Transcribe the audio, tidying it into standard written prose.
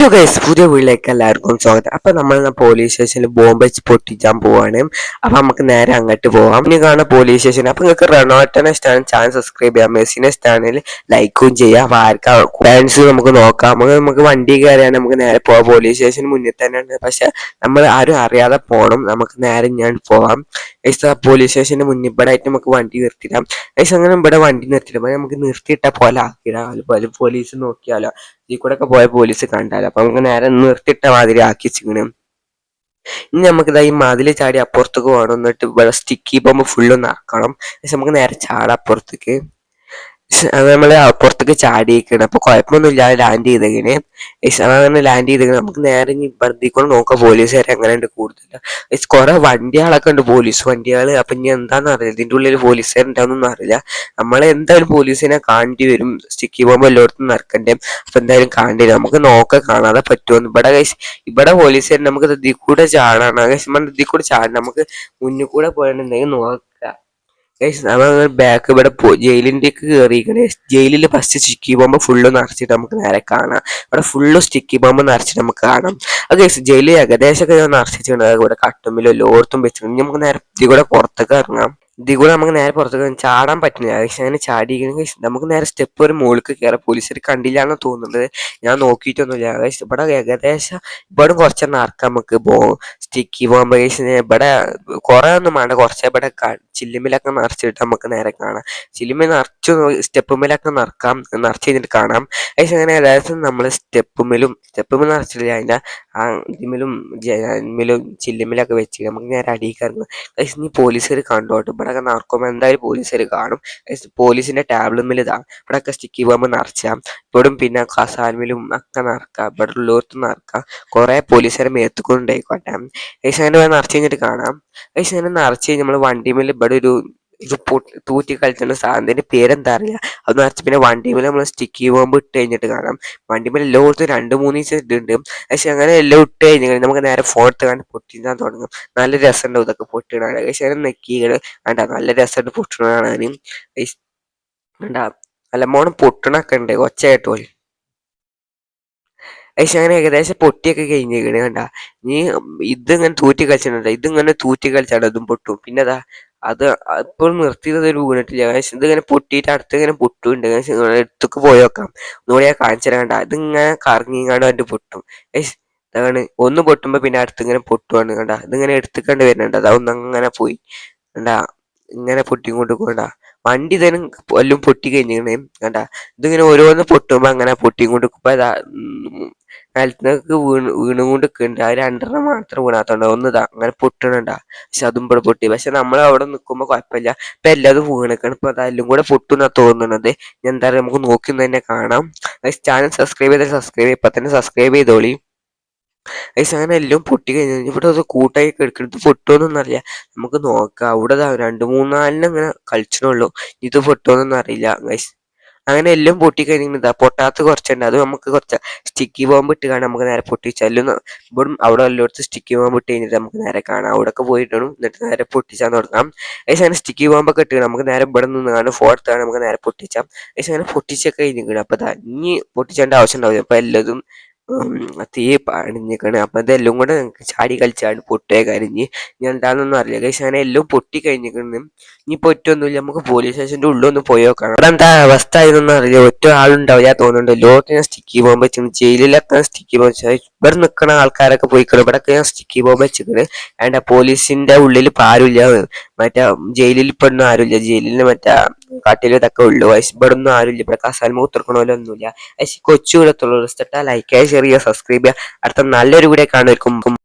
Hello guys, പുതിയ വീട്ടിലേക്ക് എല്ലാവർക്കും സ്വാഗതം. അപ്പൊ നമ്മൾ പോലീസ് സ്റ്റേഷനിൽ ബോംബ് വെച്ച് പൊട്ടിച്ചാൻ പോവാണ്. അപ്പൊ നമുക്ക് നേരെ അങ്ങോട്ട് പോവാം. ഇനി കാണാൻ പോലീസ് സ്റ്റേഷൻ. അപ്പൊ നിങ്ങൾക്ക് റൊണാൾഡോനെ ഇഷ്ടമാണ് ചാനൽ സബ്സ്ക്രൈബ് ചെയ്യാം, മെസ്സിനെ ഇഷ്ടമാണെങ്കിൽ ലൈക്കും ചെയ്യാം. അപ്പൊ ആർക്കാ ഫാൻസ് നമുക്ക് നോക്കാം. നമുക്ക് വണ്ടി കയറിയാണ് നമുക്ക് നേരെ പോവാം. പോലീസ് സ്റ്റേഷന് മുന്നിൽ തന്നെയാണ്, പക്ഷെ നമ്മൾ ആരും അറിയാതെ പോകണം. നമുക്ക് നേരെ ഞാൻ പോവാം. ഗൈസ്, പോലീസ് സ്റ്റേഷന്റെ മുന്നിൽ ഇവിടെ ആയിട്ട് നമുക്ക് വണ്ടി നിർത്തിടാം. ഗൈസ്, അങ്ങനെ ഇവിടെ വണ്ടി നിർത്തിയിടാം. നമുക്ക് നിർത്തിയിട്ട പോലെ ആക്കിടാം. പോലീസ് നോക്കിയാലോ, ഇതിൽ കൂടെ ഒക്കെ പോയ പോലീസ് കണ്ടാലോ. അപ്പൊ നമുക്ക് നേരെ നിർത്തിയിട്ട മാതിരി ആക്കി വെച്ചിങ്ങനെ. ഇനി നമുക്കിതാ ഈ മതിൽ ചാടി അപ്പുറത്തേക്ക് പോകണം. എന്നിട്ട് ഇവിടെ സ്റ്റിക്കി ബോംബ് ഫുള്ള് ആക്കണം. പക്ഷെ നമുക്ക് നേരെ ചാടാം അപ്പുറത്തേക്ക്. അത് നമ്മൾ അപ്പുറത്തേക്ക് ചാടിയിരിക്കണം. അപ്പൊ കുഴപ്പമൊന്നുമില്ല, ലാൻഡ് ചെയ്തേക്കണേ. അങ്ങനെ ലാൻഡ് ചെയ്തേക്കണേ. നമുക്ക് നേരെ ഇനി വെറുതെ നോക്കാം പോലീസുകാർ എങ്ങനെയുണ്ട് കൂടുതൽ. കുറെ വണ്ടികളൊക്കെ ഉണ്ട്, പോലീസ് വണ്ടികൾ. അപ്പൊ ഇനി എന്താണെന്ന് അറിയില്ല, ഇതിന്റെ ഉള്ളിൽ പോലീസുകാരുണ്ടാവുന്നൊന്നും അറിയില്ല. നമ്മളെന്തായാലും പോലീസിനെ കാണേണ്ടി വരും. സ്റ്റിക്കി ബോംബ് എല്ലായിടത്തും നടക്കണ്ടേ. അപ്പൊ എന്തായാലും കാണേണ്ടി വരും. നമുക്ക് നോക്കാം കാണാതെ പറ്റുമെന്ന്. ഇവിടെ പോലീസുകാർ നമുക്ക് ഇതിൽ കൂടെ ചാടാണ്. ഇതിൽ കൂടെ ചാടണം. നമുക്ക് മുന്നിൽ കൂടെ പോയിട്ടുണ്ടെങ്കിൽ നോക്കാം. ബാക്ക് ഇവിടെ ജയിലിൻ്റെക്ക് കയറിയിരിക്കണേ. ജയിലിൽ ഫസ്റ്റ് സ്റ്റിക്കി ബോംബ് ഫുള്ള് നിറച്ചിട്ട് നമുക്ക് നേരെ കാണാം. ഇവിടെ ഫുള്ള് സ്റ്റിക്കി ബോംബ് നിറച്ചിട്ട് നമുക്ക് കാണാം. അത് ജയിലിൽ ഏകദേശമൊക്കെ നിറച്ചിട്ടുണ്ട്. ഇവിടെ കട്ടുമ്പിലും എല്ലായിടത്തും വെച്ചിട്ടുണ്ട്. നമുക്ക് നേരെ ഇതിൽ കൂടെ പുറത്തേക്ക് ഇറങ്ങാം. ഇതിൽ കൂടെ നമുക്ക് നേരെ പുറത്തേക്ക് ചാടാൻ പറ്റുന്നില്ല. പക്ഷെ അങ്ങനെ ചാടിയിരിക്കണമെങ്കിൽ നമുക്ക് നേരെ സ്റ്റെപ്പ് ഒരു മുകളിലേക്ക് കയറാം. പോലീസുകാർ കണ്ടില്ല എന്ന് തോന്നുന്നത്. ഞാൻ നോക്കിയിട്ടൊന്നുമില്ല. ഇവിടെ ഏകദേശം ഇവിടെ കുറച്ചെണ്ണം ഇറക്കാം. നമുക്ക് സ്റ്റിക്കി ബോംബ് ഇവിടെ കുറെ ഒന്നും വേണ്ട. കുറച്ച് ഇവിടെ ചില്ലുമിലൊക്കെ നിറച്ചിട്ട് നമുക്ക് നേരെ കാണാം. ചില്ലുമിൽ നിറച്ചു സ്റ്റെപ്പുമിലൊക്കെ നിറച്ച് കഴിഞ്ഞിട്ട് കാണാം. പക്ഷെ അങ്ങനെ ഏകദേശം നമ്മൾ സ്റ്റെപ്പുമിൽ നിറച്ചില്ല. അതിൻ്റെ ഇതിമിലും ചില്ലുമിലൊക്കെ വെച്ച് നമുക്ക് നേരെ അടിയിലേക്ക് ഇറങ്ങും. പക്ഷെ ഇനി പോലീസുകാർ കണ്ടോട്ടെ. ഇവിടെയൊക്കെ നടക്കുമ്പോൾ എന്തായാലും പോലീസുകാർ കാണും. പോലീസിന്റെ ടാബ്ലുമിൽ ഇതാ ഇവിടെയൊക്കെ സ്റ്റിക്കി ബോംബ് നിറച്ചാം. ഇവിടും പിന്നെ കസാൽമിലും ഒക്കെ നിറക്കാം. ഇവിടെ ഉള്ളോർത്തും നിറക്കാം. കുറെ പോലീസുകാരെ മേത്തുകൊണ്ടായിക്കോട്ടെ. പക്ഷെ അങ്ങനെ നിറച്ച് കഴിഞ്ഞിട്ട് കാണാം. പക്ഷെ അങ്ങനെ നിറച്ച് കഴിഞ്ഞ് നമ്മൾ വണ്ടിമേൽ ഇവിടെ ഒരു തൂറ്റി കളിച്ചുള്ള സാധനത്തിന്റെ പേരെന്താ അറിയില്ല. അത് നിറച്ച് പിന്നെ വണ്ടിമേൽ നമ്മൾ സ്റ്റിക്കി ബോംബ് ഇട്ട് കഴിഞ്ഞിട്ട് കാണാം. വണ്ടിമേൽ എല്ലായിടത്തും 2-3 ഇടുന്നുണ്ട്. പക്ഷെ അങ്ങനെ എല്ലാം ഇട്ട് കഴിഞ്ഞാൽ നമുക്ക് നേരെ ഫോൺ എടുത്ത് കണ്ട് പൊട്ടിക്കാൻ തുടങ്ങും. നല്ല രസമുണ്ടാവും ഇതൊക്കെ പൊട്ടിടാൻ. പക്ഷെ അങ്ങനെ നെക്കികൾ വേണ്ട, നല്ല രസമായിട്ട് പൊട്ടണതാണ്. വേണ്ട, നല്ല മോണം പൊട്ടണൊക്കെ ഉണ്ട് ഒച്ചയായിട്ട് പോലെ. പക്ഷെ അങ്ങനെ ഏകദേശം പൊട്ടിയൊക്കെ കഴിഞ്ഞേക്കണ്. കണ്ട, നീ ഇതിങ്ങനെ തൂറ്റി കളിച്ചിട്ടുണ്ട്. ഇതിങ്ങനെ തൂറ്റി കളിച്ചാണ് അതും പൊട്ടും. പിന്നെ അത് ഇപ്പോൾ നിർത്തിയത് ഒരു വീണിട്ടില്ല. ഇതിങ്ങനെ പൊട്ടിയിട്ട് അടുത്ത് ഇങ്ങനെ പൊട്ടുണ്ട്. എടുത്തൊക്കെ പോയി നോക്കാം. ഒന്നുകൂടി ഞാൻ കാണിച്ചു തരാം. കണ്ട, ഇതിങ്ങനെ കറങ്ങിങ്ങാണ്ട് അതിൻ്റെ പൊട്ടും. അതാണ് ഒന്ന് പൊട്ടുമ്പോ പിന്നെ അടുത്തിങ്ങനെ പൊട്ടുവാണ്. കണ്ട, ഇതിങ്ങനെ എടുത്തുകൊണ്ട് വരുന്നുണ്ട്. അതൊന്നും അങ്ങനെ പോയി. കണ്ട, ഇങ്ങനെ പൊട്ടിക്കൊണ്ട് പോകണ്ട. വണ്ടി തന്നെ എല്ലാം പൊട്ടി കഴിഞ്ഞിങ്ങനെ. കണ്ട, ഇതിങ്ങനെ ഓരോന്ന് പൊട്ടുമ്പോ അങ്ങനെ പൊട്ടിക്കൊണ്ട് നിലത്തേക്ക് വീണുകൊണ്ട് നിൽക്കുന്നുണ്ട്. ആ 2 മാത്രം വീണാത്തോണ്ട് ഒന്നിതാ അങ്ങനെ പൊട്ടണണ്ട. പക്ഷെ അതും ഇവിടെ പൊട്ടി. പക്ഷെ നമ്മൾ അവിടെ നിൽക്കുമ്പോ കുഴപ്പമില്ല. ഇപ്പൊ എല്ലാതും വീണക്കണം. ഇപ്പൊ അതെല്ലാം കൂടെ പൊട്ടുന്നാ തോന്നുന്നത്. എന്താ പറയുക, നമുക്ക് നോക്കി തന്നെ കാണാം. ചാനൽ സബ്സ്ക്രൈബ് ചെയ്താൽ ഇപ്പൊ തന്നെ സബ്സ്ക്രൈബ് ചെയ്തോളി. അങ്ങനെ എല്ലാം പൊട്ടി കഴിഞ്ഞു. ഇവിടെ അത് കൂട്ടായി കിടക്കുന്നത് പൊട്ടുമെന്നൊന്നും അറിയില്ല. നമുക്ക് നോക്കാം. അവിടെ 2-3-4 ഇങ്ങനെ കളിച്ചണുള്ളൂ. ഇത് പൊട്ടുമെന്നൊന്നും അറിയില്ല. അങ്ങനെ എല്ലാം പൊട്ടി കഴിഞ്ഞാൽ പൊട്ടാത്ത കുറച്ചുണ്ട്. അത് നമുക്ക് കുറച്ച് സ്റ്റിക്കി ബോംബ് ഇട്ട് കാണാം. നമുക്ക് നേരെ പൊട്ടിച്ചാലും ഇവിടും അവിടെ എല്ലായിടത്തും സ്റ്റിക്കി ബോംബ് ഇട്ട് കഴിഞ്ഞിട്ട് നമുക്ക് നേരെ കാണാം. അവിടെയൊക്കെ പോയിട്ടാണ് എന്നിട്ട് നേരെ പൊട്ടിച്ചാൽ തുടങ്ങാം. അങ്ങനെ സ്റ്റിക്കി ബോംബൊക്കെ ഇട്ട് നമുക്ക് നേരെ ഇവിടെ നിന്ന് കാണാം. ഫോർത്താണ് നമുക്ക് നേരെ പൊട്ടിച്ചാം. അങ്ങനെ പൊട്ടിച്ചൊക്കെ കഴിഞ്ഞിരിക്കണം. അപ്പൊ ഇനി പൊട്ടിച്ചേണ്ട ആവശ്യം ഉണ്ടാവില്ല. അപ്പൊ എല്ലാതും തീ അണിഞ്ഞിരിക്കണ്. അപ്പൊ ഇതെല്ലാം കൂടെ ചാടി കളിച്ചാണ് പൊട്ടേ കരിഞ്ഞ് ഞാൻ എന്താണെന്നൊന്നും അറിയില്ല. അങ്ങനെ എല്ലാം പൊട്ടി കഴിഞ്ഞിരിക്കുന്നു. ഇനി പൊറ്റൊന്നുമില്ല. നമുക്ക് പോലീസ് സ്റ്റേഷന്റെ ഉള്ളൊന്ന് പോയി നോക്കണം. അവിടെ എന്താ അവസ്ഥ ആയതൊന്നും അറിയില്ല. ഒറ്റ ആളുണ്ടാവില്ല തോന്നുന്നുണ്ട്. ലോകത്ത് സ്റ്റിക്കി ബോംബ് വെച്ചു. ജയിലിലൊക്കെ സ്റ്റിക്കി ബോംബ് വെച്ചാൽ ഇവിടെ നിൽക്കുന്ന ആൾക്കാരൊക്കെ പോയിക്കണം. ഇവിടെയൊക്കെ സ്റ്റിക്കി ബോംബ് വെച്ചിട്ട് വേണ്ട. പോലീസിന്റെ ഉള്ളിൽ ഇപ്പൊ ആരുമില്ല. മറ്റേ ജയിലിൽ ഇപ്പൊ ഒന്നും ആരുമില്ല. ജയിലിൽ മറ്റേ കാട്ടിൽ ഇതൊക്കെ ഉള്ളു. ഇവിടെ ഒന്നും ആരുമില്ല. ഇവിടെ കസാൽമ ഉത്തർക്കണമല്ലോ ഒന്നുമില്ല. കൊച്ചു കൂടത്തുള്ളൂ. ലൈക്ക് ചെയ്യുക, ഷെയർ ചെയ്യുക, സബ്സ്ക്രൈബ് ചെയ്യുക. അടുത്ത നല്ലൊരു വീഡിയോ കാണുമായിരിക്കും.